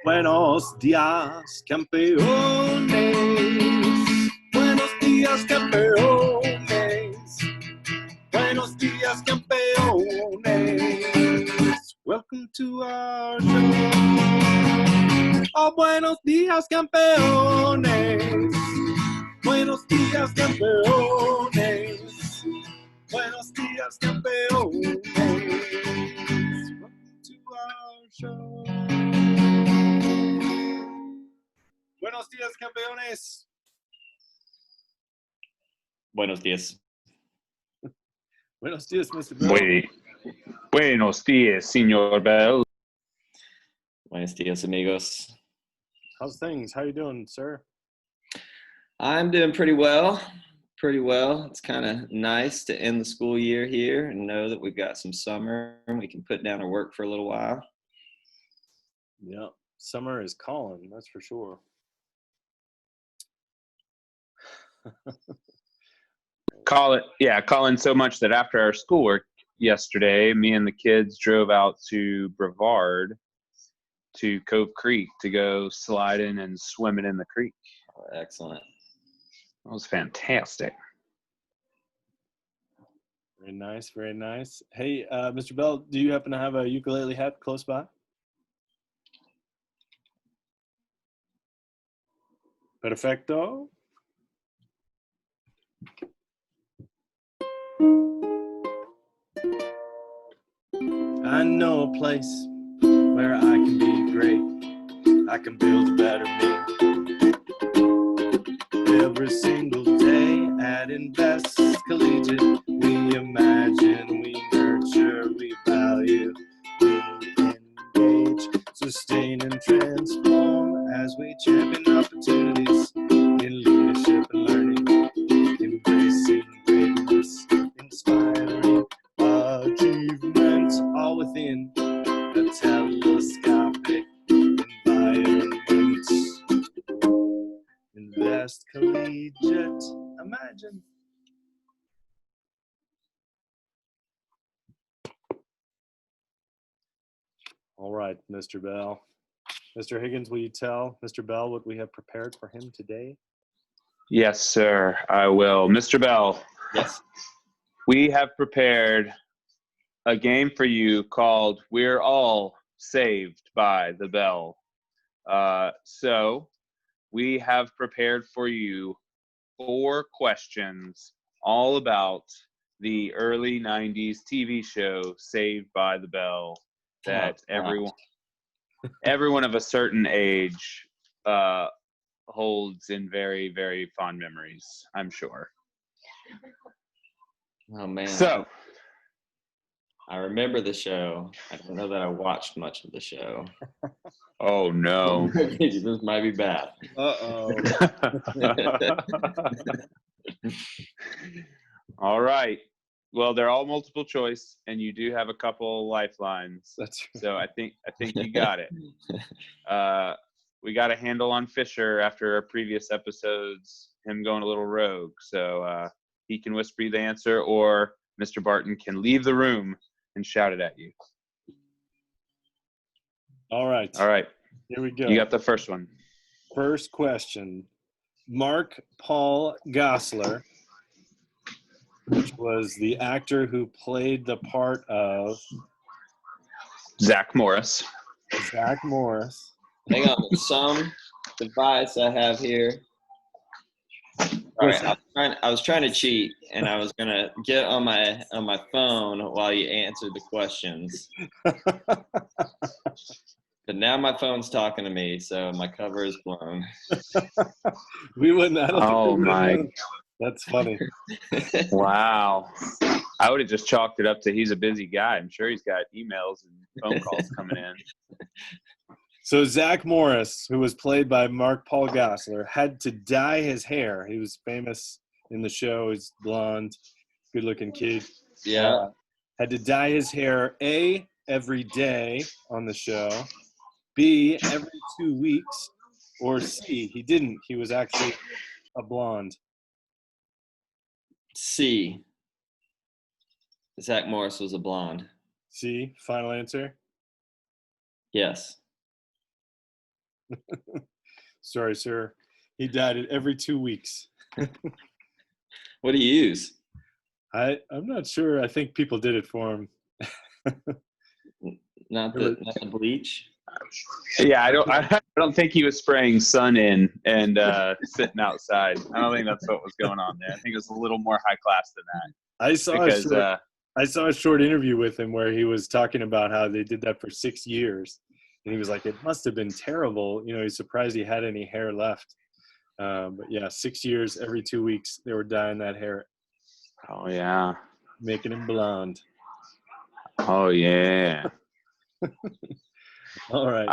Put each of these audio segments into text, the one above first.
Buenos días, campeones. Buenos días, campeones. Buenos días, campeones. Welcome to our show. Oh, buenos días, campeones. Buenos días, campeones. Buenos días, campeones. Welcome to our show. Buenos días, campeones. Buenos días. Buenos días, Mr. Bell. Buenos días, Señor Bell. Buenos días, amigos. How's things? How you doing, sir? I'm doing pretty well. It's kind of nice to end the school year here and know that we've got some summer and we can put down our work for a little while. Yeah, summer is calling, that's for sure. Calling so much that after our schoolwork yesterday, me and the kids drove out to Brevard to Cove Creek to go sliding and swimming in the creek. Oh, excellent. That was fantastic. Very nice, very nice. Hey, Mr. Bell, do you happen to have a ukulele hat close by? Perfecto. I know a place where I can be great. I can build a better me. Every single day at Invest Collegiate, we imagine, we nurture, we value, we engage, sustain and transform as we champion opportunities in leadership and learning, embracing greatness, inspiring achievements, all within a telescopic environment. Invest Collegiate, imagine. All right, Mr. Bell. Mr. Higgins, will you tell Mr. Bell what we have prepared for him today? Yes, sir, I will. Mr. Bell. Yes. We have prepared a game for you called We're All Saved by the Bell. So we have prepared for you 4 questions all about the early 90s TV show Saved by the Bell that everyone of a certain age holds in very, very fond memories, I'm sure. Oh, man. So, I remember the show. I don't know that I watched much of the show. oh no. This might be bad. Uh-oh. All right. Well, they're all multiple choice, and you do have a couple lifelines. That's right. So I think you got it. We got a handle on Fisher after our previous episodes, him going a little rogue. So he can whisper you the answer, or Mr. Barton can leave the room and shout it at you. All right. Here we go. You got the first one. First question. Mark Paul Gosselaar, which was the actor who played the part of Zach Morris. Zach Morris. Hang on, there's some device I have here. All right, I was trying to cheat, and I was gonna get on my phone while you answered the questions. But now my phone's talking to me, so my cover is blown. We wouldn't. Oh my! That's funny. Wow. I would have just chalked it up to he's a busy guy. I'm sure he's got emails and phone calls coming in. So Zach Morris, who was played by Mark Paul Gosselaar, had to dye his hair. He was famous in the show. He's blonde, good-looking kid. Yeah. Had to dye his hair, A, every day on the show, B, every 2 weeks, or C, he didn't. He was actually a blonde. C. Zach Morris was a blonde. C, final answer? Yes. Sorry, sir. He dyed it every 2 weeks. What do you use? I'm not sure. I think people did it for him. Not the bleach. Yeah, I don't think he was spraying sun in and sitting outside. I don't think that's what was going on there. I think it was a little more high class than that. I saw a short interview with him where he was talking about how they did that for 6 years, and he was like, "It must have been terrible." You know, he's surprised he had any hair left. But yeah, 6 years, every 2 weeks, they were dyeing that hair, Oh yeah. making him blonde. Oh yeah. All right.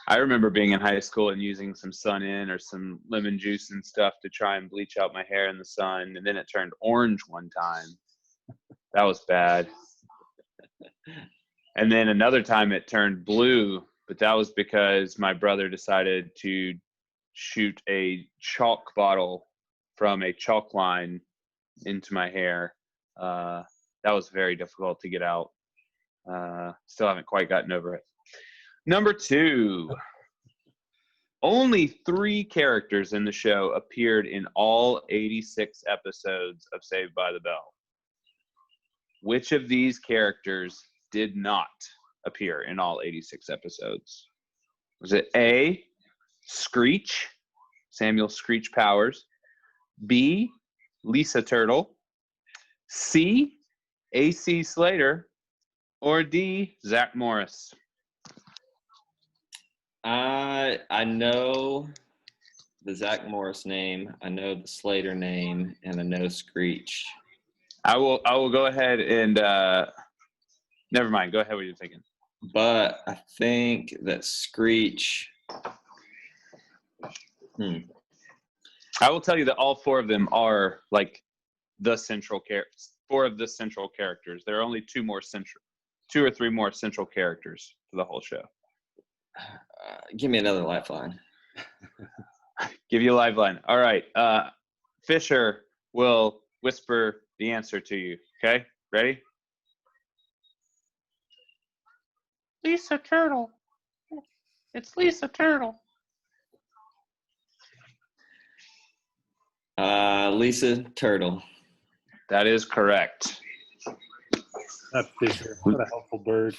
I remember being in high school and using some sun in or some lemon juice and stuff to try and bleach out my hair in the sun, and then it turned orange one time. That was bad. And then another time it turned blue, but that was because my brother decided to shoot a chalk bottle from a chalk line into my hair. That was very difficult to get out. Still haven't quite gotten over it. Number 2. Only 3 characters in the show appeared in all 86 episodes of Saved by the Bell. Which of these characters did not appear in all 86 episodes? Was it A, Screech, Samuel Screech Powers, B, Lisa Turtle, C, AC Slater, or D, Zach Morris? I know the Zach Morris name. I know the Slater name, and I know Screech. I will go ahead and never mind. Go ahead. What you're thinking? But I think that Screech. I will tell you that all 4 of them are like the central characters. 4 of the central characters. There are only 2 or 3 more central characters for the whole show. Give me another lifeline. Give you a lifeline. All right. Fisher will whisper the answer to you. Okay? Ready? Lisa Turtle. It's Lisa Turtle. Lisa Turtle. That is correct. That Fisher. What a helpful bird.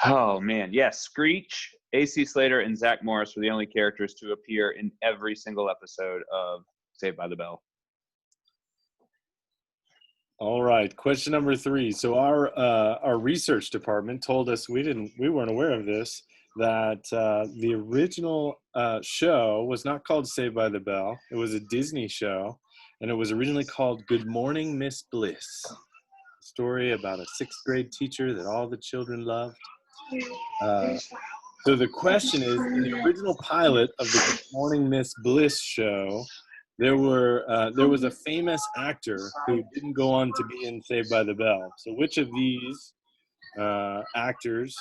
Oh, man. Yes. Screech, AC Slater, and Zach Morris were the only characters to appear in every single episode of Saved by the Bell. All right. Question number 3. So our research department told us we weren't aware of this, that the original show was not called Saved by the Bell. It was a Disney show, and it was originally called Good Morning, Miss Bliss. A story about a 6th grade teacher that all the children loved. So the question is, in the original pilot of the Good Morning, Miss Bliss show, there was a famous actor who didn't go on to be in Saved by the Bell. So which of these actors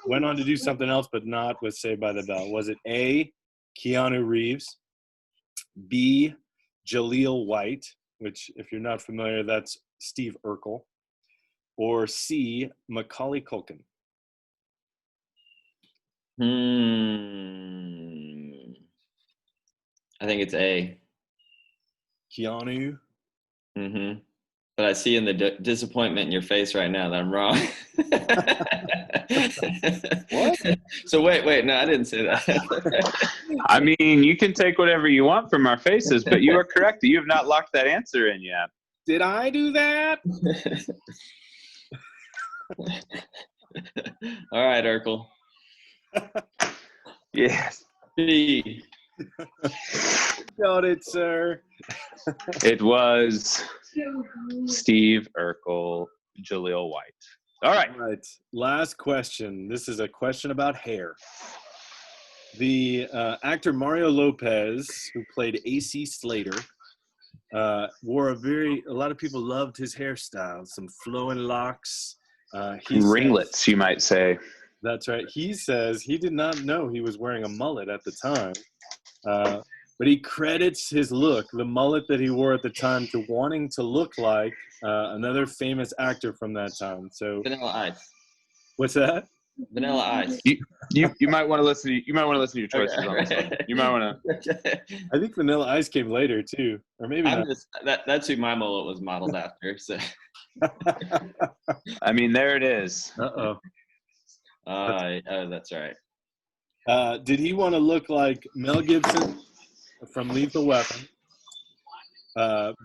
went on to do something else but not with Saved by the Bell? Was it A, Keanu Reeves, B, Jaleel White, which if you're not familiar, that's Steve Urkel, or C, Macaulay Culkin? I think it's A. Keanu? Mm-hmm. But I see in the disappointment in your face right now that I'm wrong. What? So wait, no, I didn't say that. I mean, you can take whatever you want from our faces, but you are correct. You have not locked that answer in yet. Did I do that? All right, Urkel. Yes. B. Got it, sir. It was Steve Urkel, Jaleel White. All right. All right. Last question. This is a question about hair. The actor Mario Lopez, who played AC Slater, wore a lot of people loved his hairstyle, some flowing locks. Ringlets, you might say. That's right. He says he did not know he was wearing a mullet at the time. But he credits his look, the mullet that he wore at the time, to wanting to look like another famous actor from that time. So, Vanilla Ice. what's that? Vanilla Ice. You might want to listen. You might want to listen to your choices on this one. You might want to. I think Vanilla Ice came later too, or maybe I'm not. just that's who my mullet was modeled after. So, I mean, there it is. Uh-oh. oh, that's right. Did he want to look like Mel Gibson from Lethal Weapon?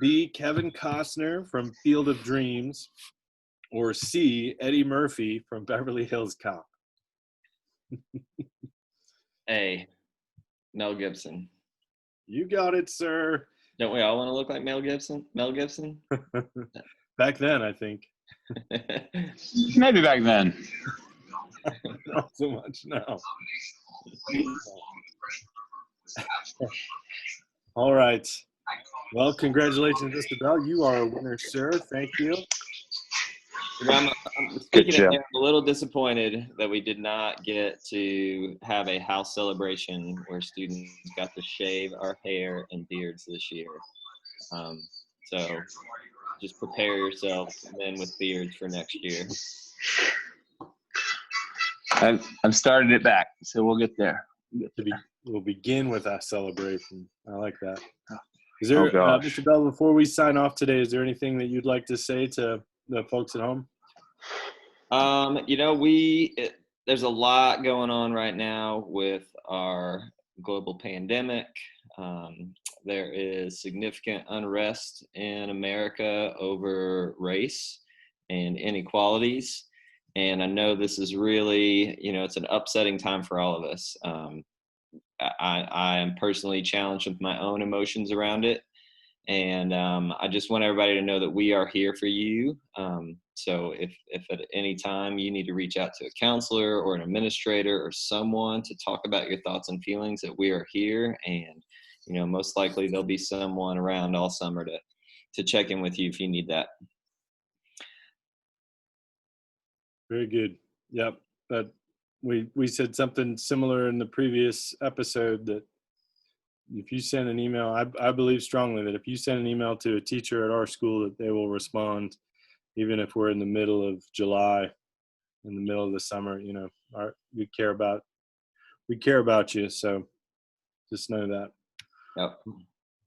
B, Kevin Costner from Field of Dreams, or C, Eddie Murphy from Beverly Hills Cop? A, Mel Gibson. You got it, sir. Don't we all want to look like Mel Gibson? Mel Gibson? Back then, I think. Maybe back then. Not so much now. All right. Well, congratulations, Mr. Bell. You are a winner, sir. Thank you. I'm speaking of, I'm a little disappointed that we did not get to have a house celebration where students got to shave our hair and beards this year. So just prepare yourselves, men with beards, for next year. I'm starting it back, so we'll get there. We'll begin with a celebration. I like that. Is there, gosh. Mr. Bell, before we sign off today, is there anything that you'd like to say to the folks at home? There's a lot going on right now with our global pandemic. There is significant unrest in America over race and inequalities. And I know this is really, it's an upsetting time for all of us. I am personally challenged with my own emotions around it. And I just want everybody to know that we are here for you. So if at any time you need to reach out to a counselor or an administrator or someone to talk about your thoughts and feelings, that we are here. And, most likely there'll be someone around all summer to check in with you if you need that. Very good. Yep. But we said something similar in the previous episode, that if you send an email, I believe strongly that if you send an email to a teacher at our school, that they will respond, even if we're in the middle of July, in the middle of the summer. We care about you. So just know that. Yep.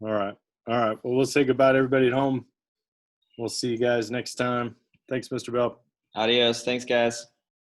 All right. Well, we'll say goodbye to everybody at home. We'll see you guys next time. Thanks, Mr. Bell. Adios. Thanks, guys.